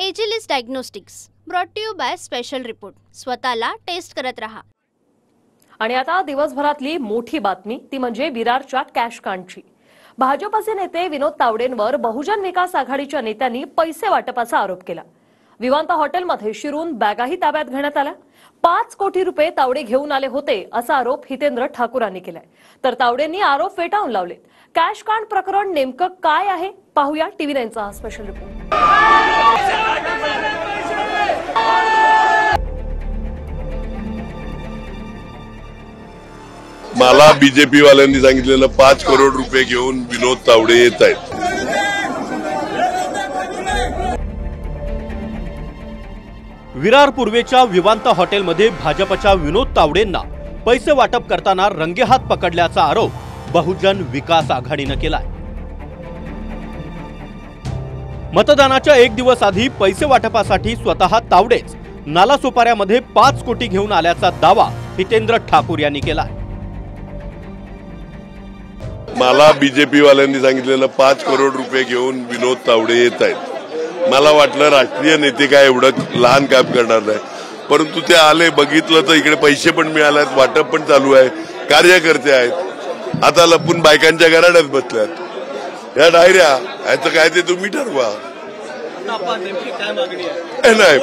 Agilus diagnostics brought to you by special report. स्वतःला test करत रहा। आणि आता दिवसभरातली मोठी बातमी ती म्हणजे विरारच्या कॅश कांडची। भाजपचे नेते विनोद तावडेंवर बहुजन विकास आघाडीच्या नेत्यांनी पैसे वाटपाचा आरोप केला। विवांत हॉटेलमध्ये शिरून बॅगाही ताब्यात घेण्यात आल्या। 5 कोटी रुपये तावडे घेऊन आले होते असा आरोप हितेंद्र ठाकूरांनी केलाय। तर तावडेंनी आरोप फेटाळून लावले। कॅश कांड प्रकरण नेमकं काय आहे पाहूया TV9चा हा स्पेशल रिपोर्ट। मला बीजेपी वाल्यांनी सांगितलेलं 5 करोड रुपये घेऊन विनोद तावडे येत आहेत। विरार पूर्वेच्या विवांत हॉटेलमध्ये भाजपच्या विनोद तावडेंना पैसे वाटप करताना रंगेहात पकडल्याचा आरोप बहुजन विकास आघाडीने केलाय। मतदानाच्या 1 दिवस आधी पैसे वाटपासाठी स्वतः तावडेच नालासोपाऱ्यामध्ये 5 कोटी घेऊन आल्याचा दावा हितेंद्र ठाकूर यांनी केलाय। मला बीजेपी वाल्यांनी सांगितलेलं 5 करोड रुपये घेऊन विनोद तावडे येत आहेत। मला वाटलं राष्ट्रीय नेते काय एवढं लहान काम करणार नाही, परंतु ते आले, बघितलं तर इकडे पैसे पण मिळालेत, वाटप पण चालू आहे, कार्यकर्ते आहेत। आता लपून बायकांच्या घराड्यात बसल्यात। या डायऱ्या याचं काय ते तुम्ही ठरवा। नाही,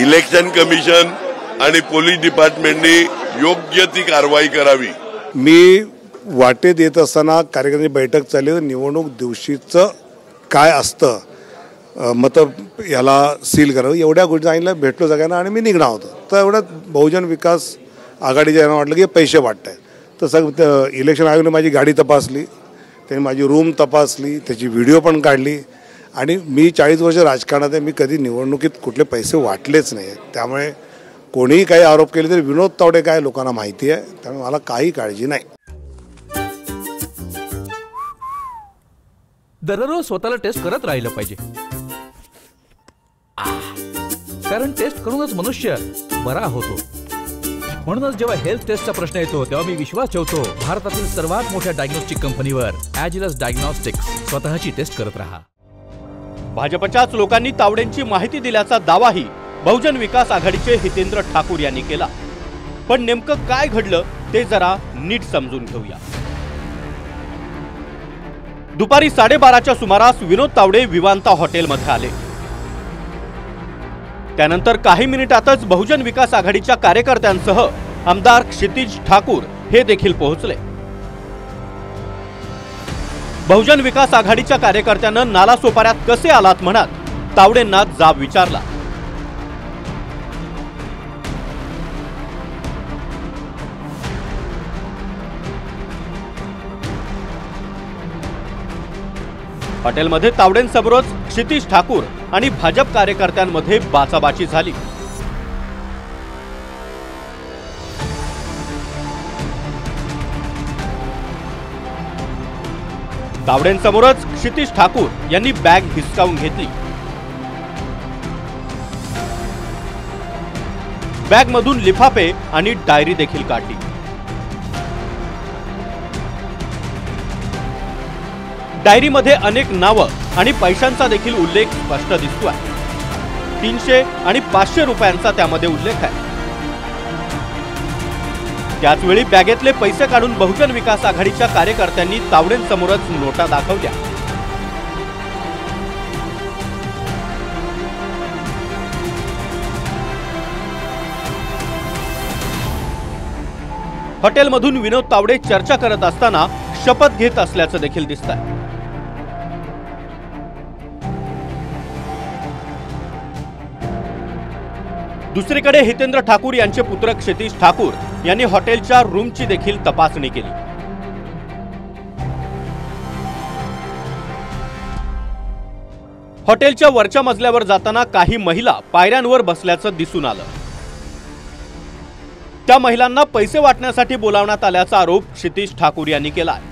इलेक्शन कमिशन आणि पोलीस डिपार्टमेंटनी योग्य ती कारवाई करावी। मी वाटेत येत असताना कार्यकर्त्यांची बैठक चालली। निवडणूक दिवशीचं काय असतं, मत याला सील करावं एवढ्या गोष्टी सांगितलं, भेटलो सगळ्यांना आणि मी निघणार होतो। तर एवढ्यात बहुजन विकास आघाडीच्या यांना वाटलं की पैसे वाटत आहेत। तर सगळं इलेक्शन आयोगाने माझी गाडी तपासली, त्यांनी माझी रूम तपासली, त्याची व्हिडिओ पण काढली। आणि मी 40 वर्ष राजकारणात आहे, मी कधी निवडणुकीत कुठले पैसे वाटलेच नाही। त्यामुळे कोणीही काही आरोप केले तरी विनोद तावडे काय लोकांना माहिती आहे, त्यामुळे मला काही काळजी नाही। दररोज स्वतःला टेस्ट करत राहिलं पाहिजे, कारण टेस्ट करूनच मनुष्य बरा होतो। म्हणूनच जेव्हा हेल्थ टेस्टचा प्रश्न येतो तेव्हा मी विश्वास ठेवतो भारतातील सर्वात मोठ्या डायग्नोस्टिक कंपनीवर, एजिलिस डायग्नोस्टिक्स। स्वतःची टेस्ट करत रहा। भाजपच्याच लोकांनी तावडेंची माहिती दिल्याचा दावाही बहुजन विकास आघाडीचे हितेंद्र ठाकूर यांनी केला। पण नेमकं काय घडलं ते जरा नीट समजून घेऊया। दुपारी 12:30च्या सुमारास विनोद तावडे विवांता हॉटेलमध्ये आले। त्यानंतर काही मिनिटातच बहुजन विकास आघाडीच्या कार्यकर्त्यांसह आमदार क्षितिज ठाकूर हे देखील पोहोचले। बहुजन विकास आघाडीच्या कार्यकर्त्यानं नालासोपाऱ्यात कसे आलात म्हणत तावडेंना जाब विचारला। हॉटेलमध्ये तावडेंसमोरच क्षितिज ठाकूर आणि भाजप कार्यकर्त्यांमध्ये बाचाबाची झाली। तावडेंसमोरच क्षितिज ठाकूर यांनी बॅग हिसकावून घेतली। बॅगमधून लिफाफे आणि डायरी देखील काढली। डायरीमध्ये अनेक नावं आणि पैशांचा देखील उल्लेख स्पष्ट दिसतोय। 300 आणि 500 रुपयांचा त्यामध्ये उल्लेख आहे। त्याचवेळी बॅगेतले पैसे काढून बहुजन विकास आघाडीच्या कार्यकर्त्यांनी तावडेंसमोरच नोटा दाखवल्या। हॉटेलमधून विनोद तावडे चर्चा करत असताना शपथ घेत असल्याचं देखील दिसतंय। दुसरीकडे हितेंद्र ठाकूर यांचे पुत्र क्षितिज ठाकूर यांनी हॉटेलच्या रूमची देखील तपासणी केली। हॉटेलच्या वरच्या मजल्यावर जाताना काही महिला पायऱ्यांवर बसल्याचं दिसून आलं। त्या महिलांना पैसे वाटण्यासाठी बोलावण्यात आल्याचा आरोप क्षितिज ठाकूर यांनी केलाय।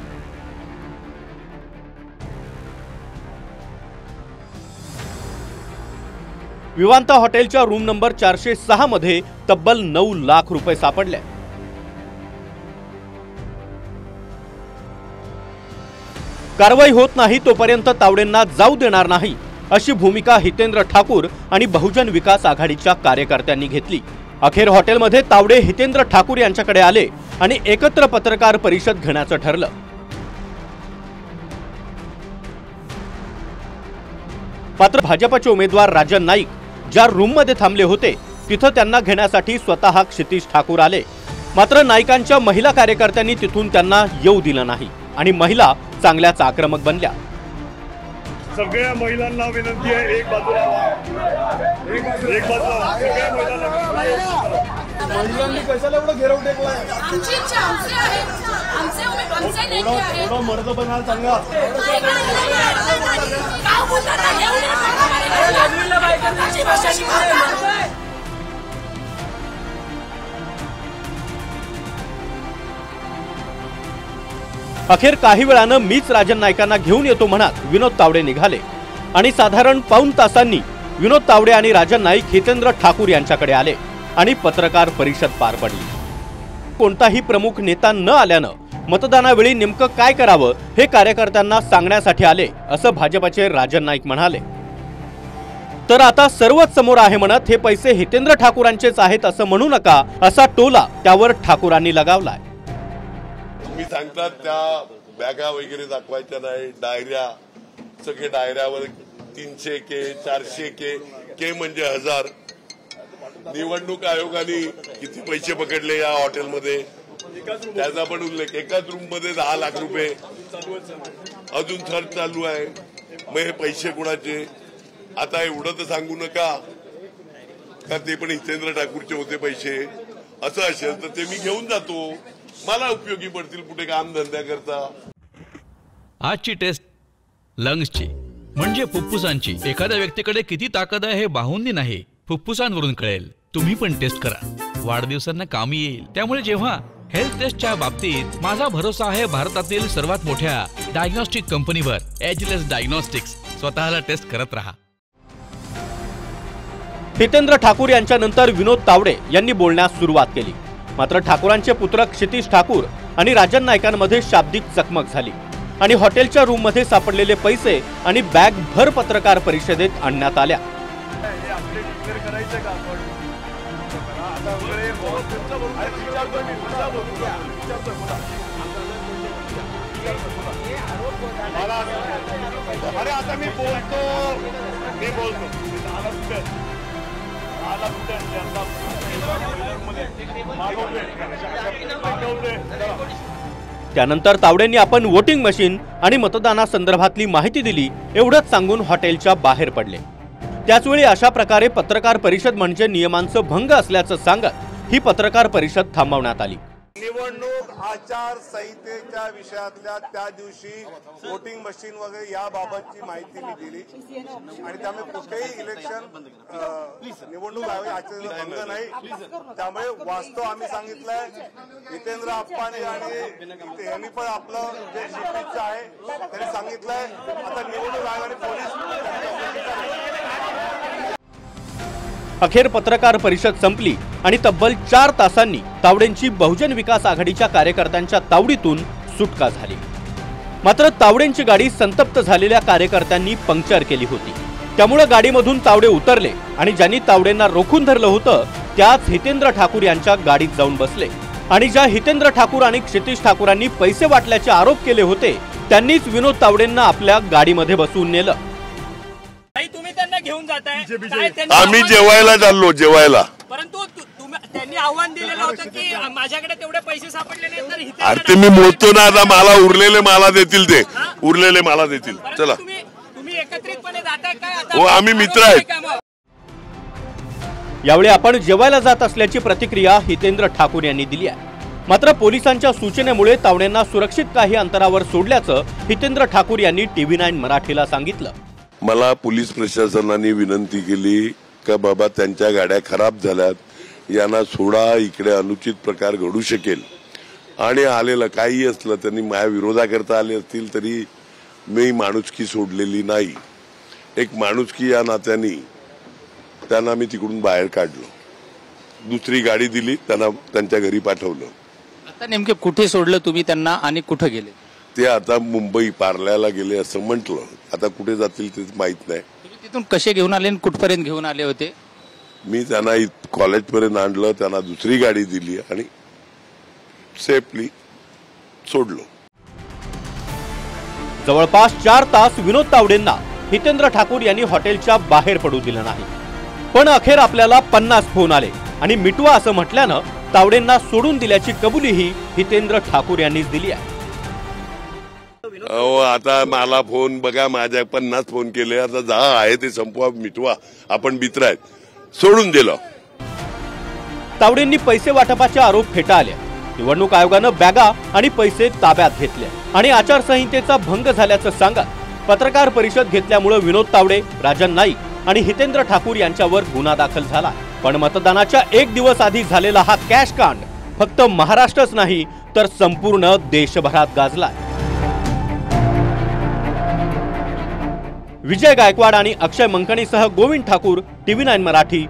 विवांता हॉटेलच्या रूम नंबर 406 मध्ये तब्बल 9 लाख रुपये सापडले। कारवाई होत नाही तोपर्यंत तावडेंना जाऊ देणार नाही अशी भूमिका हितेंद्र ठाकूर आणि बहुजन विकास आघाडीच्या कार्यकर्त्यांनी घेतली। अखेर हॉटेलमध्ये तावडे हितेंद्र ठाकूर यांच्याकडे आले आणि एकत्र पत्रकार परिषद घेण्याचं ठरलं। मात्र भाजपचे उमेदवार राजन नाईक ज्या रूममध्ये थांबले होते तिथं त्यांना घेण्यासाठी स्वतः क्षितिज ठाकूर आले। मात्र नाईकांच्या महिला कार्यकर्त्यांनी तिथून त्यांना येऊ दिलं नाही आणि महिला चांगल्याच आक्रमक बनल्या। सगळ्या महिलांना विनंती आहे, एक बाजूला सगळ्या महिलांनी कशाला एवढं घेरव टेकलाय? थोडं मर्द बनायला सांगा। अखेर काही वेळानं मीच राजन नाईकांना घेऊन येतो म्हणत विनोद तावडे निघाले आणि साधारण पाऊण तासांनी विनोद तावडे आणि राजन नाईक हितेंद्र ठाकूर यांच्याकडे आले आणि पत्रकार परिषद पार पडली। कोणताही प्रमुख नेता न आल्यानं मतदानावेळी नेमकं काय करावं हे कार्यकर्त्यांना सांगण्यासाठी आले असं भाजपचे राजन नाईक म्हणाले। तर आता सर्वच समोर आहे म्हणत हे पैसे हितेंद्र ठाकूरांचेच आहेत असं म्हणू नका असा टोला त्यावर ठाकूरांनी लगावलाय। तुम्ही सांगतात त्या बॅगा वगैरे दाखवायच्या नाही, डायऱ्या सगळे डायऱ्यावर 300 के 400 के म्हणजे 1000। निवडणूक आयोगाने किती पैसे पकडले या हॉटेलमध्ये त्याचा पण उल्लेख। एकाच रूम मध्ये 10 लाख रुपये अजून खर्च चालू आहे। मग हे पैसे कुणाचे? आता एवढं तर सांगू नका का ते पण हितेंद्र ठाकूरचे होते पैसे। असं असेल तर ते मी घेऊन जातो, मला उपयोगी पडतील कुठे काम धंद्या करता। आजची टेस्ट लंग्सची म्हणजे फुफ्फुसांची। एखाद्या व्यक्तीकडे किती ताकद आहे हे बाहुंनी नाही, फुफ्फुसांवरून कळेल। तुम्ही पण टेस्ट करा, वाढदिवसांना कामी येईल। त्यामुळे जेव्हा हेल्थ टेस्टच्या बाबतीत माझा भरोसा आहे भारतातील सर्वात मोठ्या डायग्नोस्टिक कंपनीवर, एजलेस डायग्नोस्टिक्स। स्वतःला टेस्ट करत रहा। हितेंद्र ठाकूर यांच्यानंतर विनोद तावडे यांनी बोलण्यास सुरुवात केली। मात्र ठाकूरांचे पुत्र क्षितिज ठाकूर आणि राजन नाईकांमध्ये शाब्दिक चकमक झाली आणि हॉटेलच्या रूममध्ये सापडलेले पैसे आणि बॅग भर पत्रकार परिषदेत आणण्यात आल्या। अरे आता मी बोलतो त्यानंतर तावडेंनी आपण वोटिंग मशीन आणि मतदानासंदर्भातली माहिती दिली एवढंच सांगून हॉटेलच्या बाहेर पडले। त्याचवेळी अशा प्रकारे पत्रकार परिषद म्हणजे नियमांचं भंग असल्याचं सांगत ही पत्रकार परिषद थांबवण्यात आली। निवडणूक आचार संहितेच्या विषयातल्या त्या दिवशी वोटिंग मशीन वगैरे याबाबतची माहिती मी दिली आणि त्यामुळे कुठेही इलेक्शन निवडणूक आयोग आचाराचा भंग नाही। त्यामुळे वास्तव आम्ही सांगितलंय, हितेंद्र आप्पाने आणि यांनी पण आपलं जे शिफ्टिंगचं आहे त्यांनी सांगितलंय। आता निवडणूक आयोग आणि पोलीस अखेर पत्रकार परिषद संपली आणि तब्बल 4 तासांनी तावडेंची बहुजन विकास आघाडीच्या कार्यकर्त्यांच्या तावडीतून सुटका झाली। मात्र तावडेंची गाडी संतप्त झालेल्या कार्यकर्त्यांनी पंक्चर केली होती। त्यामुळे गाडीमधून तावडे उतरले आणि ज्यांनी तावडेंना रोखून धरलं होतं त्याच हितेंद्र ठाकूर यांच्या गाडीत जाऊन बसले आणि ज्या हितेंद्र ठाकूर आणि क्षितिज ठाकूरांनी पैसे वाटल्याचे आरोप केले होते त्यांनीच विनोद तावडेंना आपल्या गाडीमध्ये बसवून नेलं। घेऊन जाताय आम्ही जेवायला चाललो जेवायला, परंतु त्यांनी आव्हान दिलेलं होतं की माझ्याकडे तेवढे पैसे सापडले नाही तर अरे ते मी मोजतो ना, आता मला उरलेले मला देतील, ते उरलेले मला देतील। चला तुम्ही एकत्रितपणे जाताय काय? हो आम्ही मित्र आहेत। यावेळी आपण जेवायला जात असल्याची प्रतिक्रिया हितेंद्र ठाकूर यांनी दिली आहे। मात्र पोलिसांच्या सूचनेमुळे तावडेंना सुरक्षित काही अंतरावर सोडल्याचं हितेंद्र ठाकूर यांनी TV9 मराठीला सांगितलं। मला पोलीस प्रशासनाने विनंती केली का बाबा त्यांच्या गाड्या खराब झाल्यात, यांना सोडा, इकडे अनुचित प्रकार घडू शकेल आणि आलेलं काही असलं त्यांनी माझ्या विरोधाकरता आले असतील तरी मी माणुसकी सोडलेली नाही। एक माणुसकी या नात्याने त्यांना मी तिकडून बाहेर काढलो, दुसरी गाडी दिली, त्यांना त्यांच्या घरी पाठवलं। आता नेमके कुठे सोडलं तुम्ही त्यांना आणि कुठे गेले? ते आता मुंबई पार्ल्याला गेले असं म्हटलं, आता कुठे जातील ते माहित नाही। तिथून कसे घेऊन आले आणि कुठपर्यंत घेऊन आले होते? मी त्यांना कॉलेजपर्यंत आणलं, त्यांना दुसरी गाडी दिली आणि सेफली सोडलो. जवळपास 4 तास विनोद तावडेंना हितेंद्र ठाकूर यांनी हॉटेलच्या बाहेर पडू दिलं नाही. पण अखेर आपल्याला 50 फोन आले आणि मिटवा असं म्हटल्यानं तावडेंना सोडून दिल्याची कबुलीही हितेंद्र ठाकूर यांनीच दिली आहे. आता मला फोन बघा, माझ्या 50 फोन केले. आता जा आहे ते संपवा, मिटवा, आपण मित्र आहेत, सोडून दिलं. तावडेंनी पैसे वाटपाचे आरोप फेटाळले. निवडणूक आयोगानं बॅगा आणि पैसे ताब्यात घेतले आणि आचारसंहितेचा भंग झाल्याचं सांगत पत्रकार परिषद घेतल्यामुळे विनोद तावडे, राजन नाईक आणि हितेंद्र ठाकूर यांच्यावर गुन्हा दाखल झाला. पण मतदानाच्या 1 दिवस आधी झालेला हा कॅश कांड फक्त महाराष्ट्रच नाही तर संपूर्ण देशभरात गाजलाय. विजय गायकवाड आणि अक्षय मंकणीसह Govind Thakur, TV9 Marathi.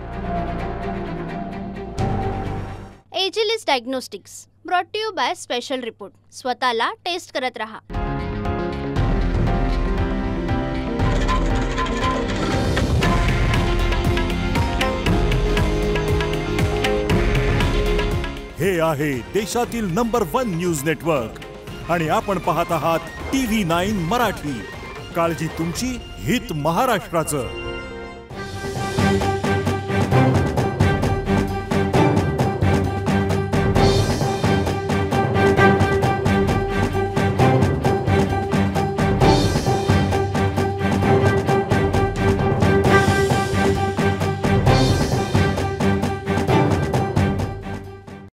Agilus diagnostics brought to you by special report. स्वतःला टेस्ट करत रहा. हे आहे देशातील नंबर 1 न्यूज नेटवर्क आणि आपण पाहत आहात TV9 मराठी. काळजी तुमची, हित महाराष्ट्राचं.